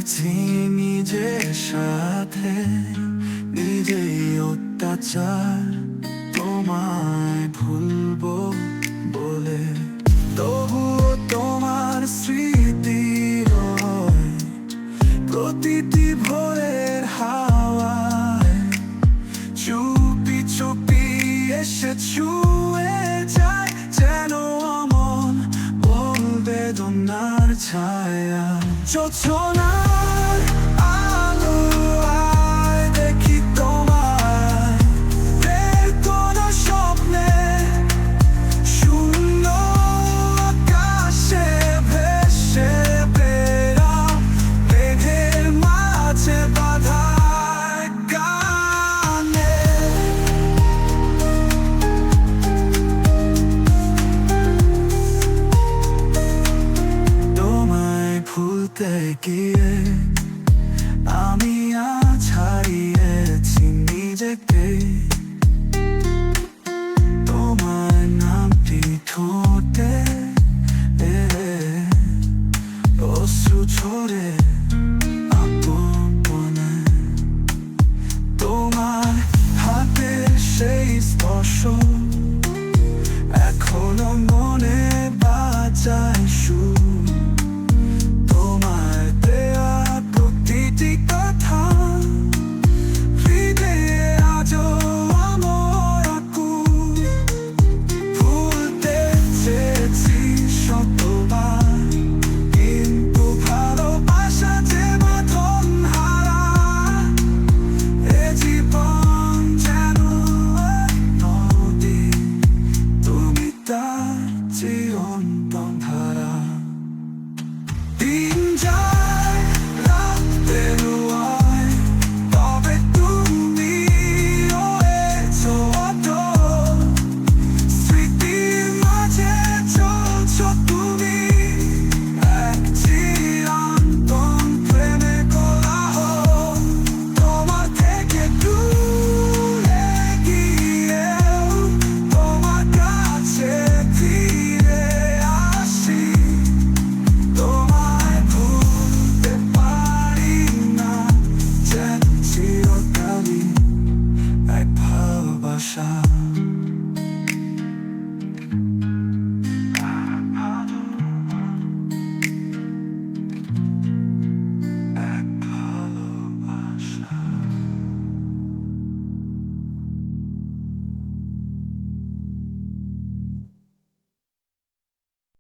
করেছি নিজের সাথে, নিজেই অত্যাচার তোমায় ভুলবো বলে। তবুও তোমার স্মৃতি রয় প্রতিটি ভোরের হাওয়ায়, চুপি চুপি এসে ছুঁয়ে যায় যেন অমন বল বেদনার ছায়া। যোছনার আলো আয় দেখি তোমায়, কোনো স্বপ্নে শূন্য আকাশে ভেসে বেড়াও, মেঘের মাঝে বাঁধা গানে। তোমায় ভুলতে গিয়ে আমি আজ হারিয়েছি নিজেকে। তোমার নামটি ঠোঁটে